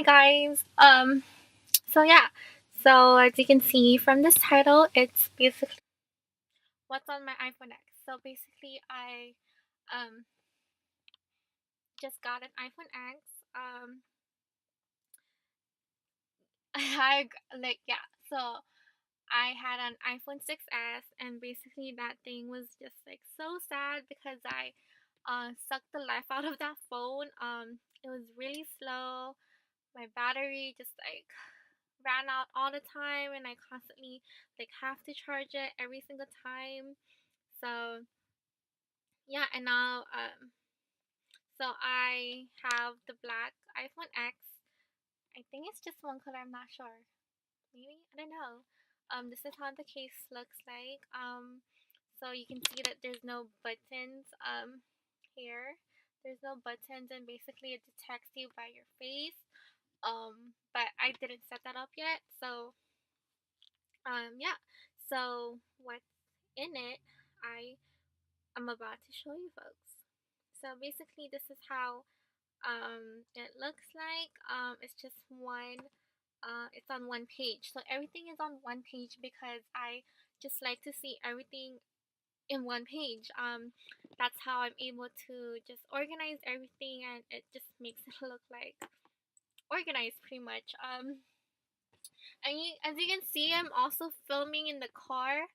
Hi guys. So yeah. So as you can see from this title, it's basically what's on my iPhone X. So basically, I um just got an iPhone X. Um, So I had an iPhone 6s, and basically that thing was just like so sad because I sucked the life out of that phone. It was really slow. My battery just like ran out all the time, and I constantly like have to charge it every single time. So yeah, and now so I have the black iPhone X. I think it's just one color, I'm not sure. Maybe, I don't know. This is how the case looks like. So you can see that there's no buttons here. There's no buttons, and basically it detects you by your face. But I didn't set that up yet, so yeah. So what's in it, I am about to show you folks. So basically, this is how it looks like. It's just one. It's on one page, so everything is on one page because I just like to see everything in one page. That's how I'm able to just organize everything, and it just makes it look like organized pretty much. And as you can see, I'm also filming in the car.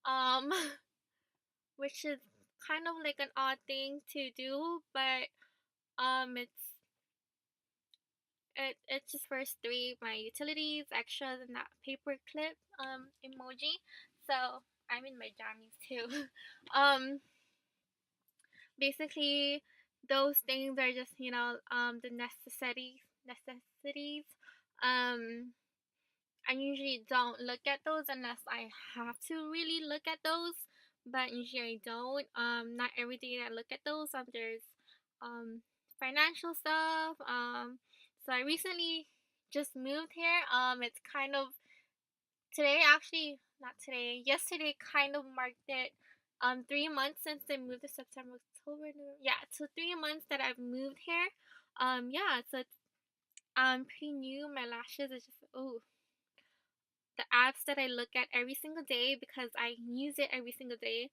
Um, which is kind of like an odd thing to do, but it's just first three my utilities, extras, and that paper clip emoji. So I'm in my jammies too. um, Basically, those things are just the necessities. Um, I usually don't look at those unless I have to really look at those, but usually I don't. Not every day I look at those. There's um financial stuff. So I recently just moved here. It's kind of today actually not today. Yesterday kind of marked it. 3 months since I moved to September, October, November. Yeah, so 3 months that I've moved here. Yeah, so it's pretty new. My lashes is just the apps that I look at every single day because I use it every single day.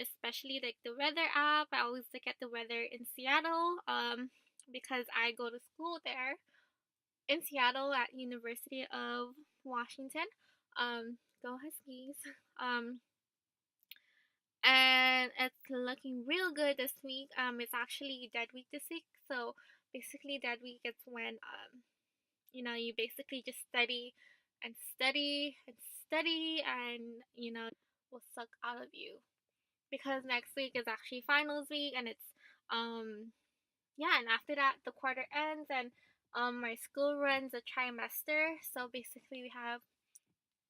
Especially like the weather app. I always look at the weather in Seattle. Because I go to school there in Seattle at University of Washington. Go Huskies. Um, and it's looking real good this week. It's actually Dead Week this week. So basically, Dead Week is when you basically just study and study and study, and will suck out of you because next week is actually finals week, and it's um yeah, and after that the quarter ends, and my school runs a trimester, so basically we have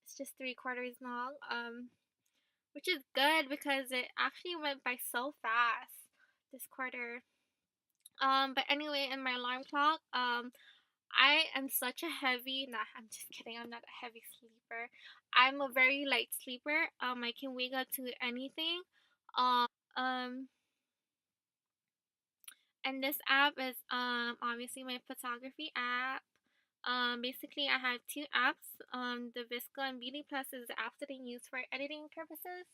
it's just 3 quarters long, which is good because it actually went by so fast this quarter. But anyway, in my alarm clock, I am such a heavy, nah, I'm just kidding, I'm not a heavy sleeper. I'm a very light sleeper. I can wake up to anything. Um, and this app is obviously my photography app. Basically I have two apps. The Visco and Beauty Plus is the app that I use for editing purposes.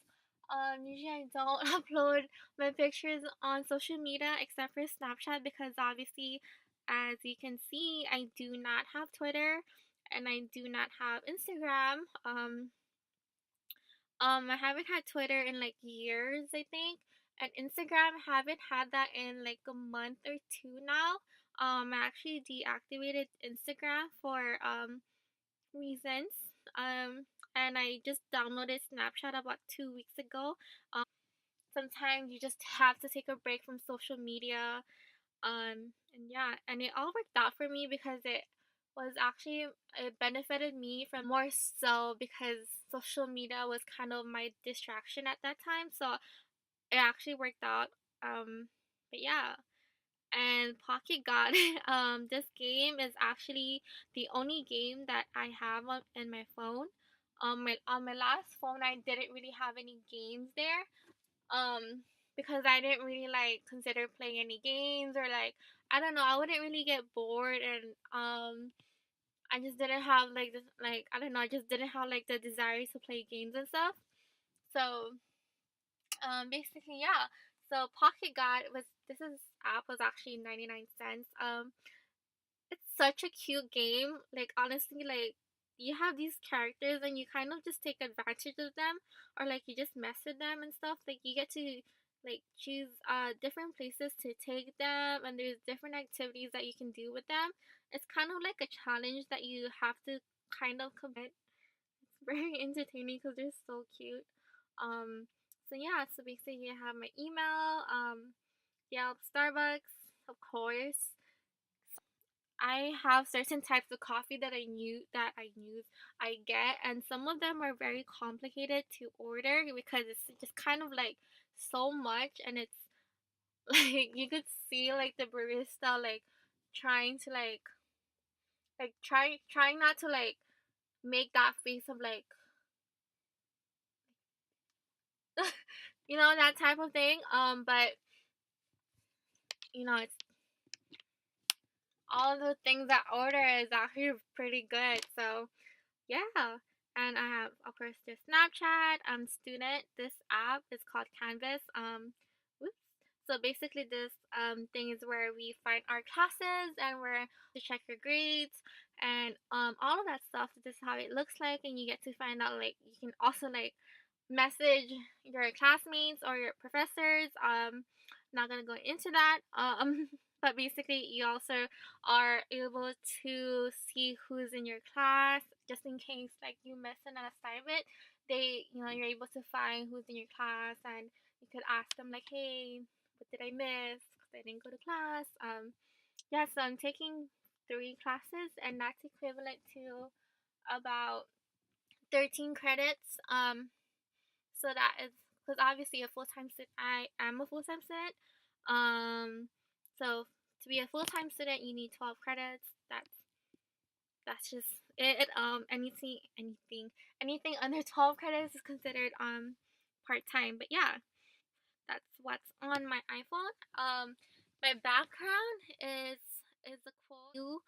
Usually I don't upload my pictures on social media except for Snapchat because obviously, as you can see, I do not have Twitter and I do not have Instagram. I haven't had Twitter in like years, I think, and Instagram haven't had that in like a month or two now. I actually deactivated Instagram for reasons. And I just downloaded Snapchat about 2 weeks ago. Sometimes you just have to take a break from social media. And yeah, and it all worked out for me because it benefited me from more so because social media was kind of my distraction at that time. So it actually worked out. But yeah, and Pocket God. This game is actually the only game that I have in my phone. On my last phone, I didn't really have any games there. Um, because I didn't really like consider playing any games, or like I don't know, I wouldn't really get bored, and I just didn't have like this, like, I don't know, I just didn't have like the desire to play games and stuff. So basically, yeah. So Pocket God was this is app was actually 99 cents. It's such a cute game. Like, honestly, like, you have these characters and you kind of just take advantage of them, or like you just mess with them and stuff. Like, you get to like choose different places to take them, and there's different activities that you can do with them. It's kind of like a challenge that you have to kind of commit. It's very entertaining because they're so cute. Um, so yeah, so basically I have my email, Yelp, Starbucks, of course. I have certain types of coffee that I get, and some of them are very complicated to order because it's just kind of like so much, and it's like you could see like the barista like trying to trying not to like make that face of like that type of thing. But it's all the things that order is actually pretty good. So yeah. And I have, of course, there's Snapchat, student. This app is called Canvas. Whoops. So basically, this thing is where we find our classes and where to check your grades and all of that stuff. This is how it looks like, and you get to find out like you can also like message your classmates or your professors. Not gonna go into that. But basically, you also are able to see who's in your class, just in case like you miss an assignment. You're able to find who's in your class, and you could ask them like, "Hey, what did I miss? Because I didn't go to class." Yeah, so I'm taking 3 classes, and that's equivalent to about 13 credits. So that is because obviously a full time student. I am a full time student. So to be a full time student, you need 12 credits. That's just it. Anything under 12 credits is considered part time. But yeah, that's what's on my iPhone. My background is a quote. You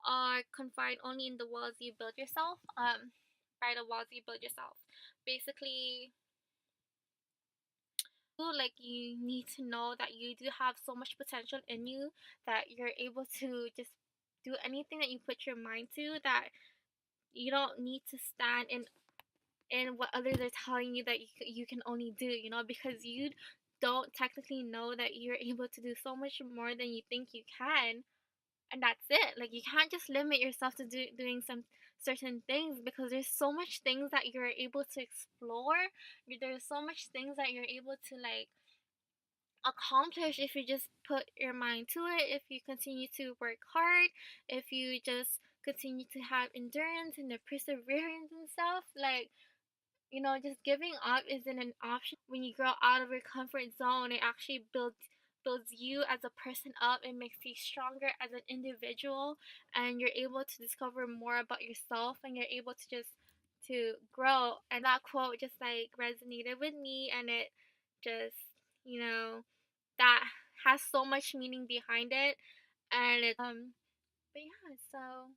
are confined only in the walls you build yourself. By the walls you build yourself. Basically, like you need to know that you do have so much potential in you that you're able to just do anything that you put your mind to, that you don't need to stand in what others are telling you that you can only do, because you don't technically know that you're able to do so much more than you think you can. And that's it. Like, you can't just limit yourself to doing some certain things, because there's so much things that you're able to explore. There's so much things that you're able to like accomplish if you just put your mind to it, if you continue to work hard, if you just continue to have endurance and the perseverance and stuff. Like, just giving up isn't an option. When you grow out of your comfort zone, it actually builds you as a person up. It makes you stronger as an individual, and you're able to discover more about yourself, and you're able to just to grow. And that quote just like resonated with me, and it just, you know that has so much meaning behind it. And it but yeah, so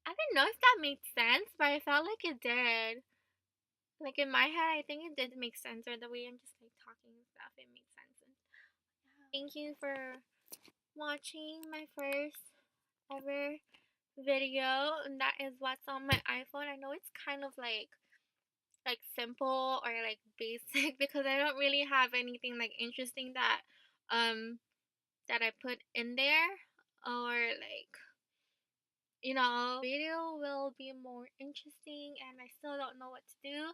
I don't know if that made sense, but I felt like it did. Like, in my head, I think it did make sense, or the way I'm just like talking and stuff, it makes sense. And yeah. Thank you for watching my first ever video, and that is what's on my iPhone. I know it's kind of like simple or like basic because I don't really have anything like interesting that I put in there, or like, video will be more interesting, and I still don't know what to do.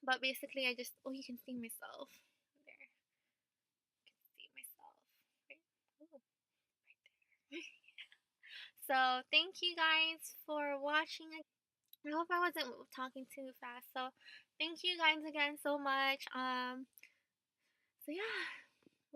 But basically, oh, you can see myself there. You can see myself right, oh, right there. So thank you guys for watching. I hope I wasn't talking too fast. So thank you guys again so much. So yeah.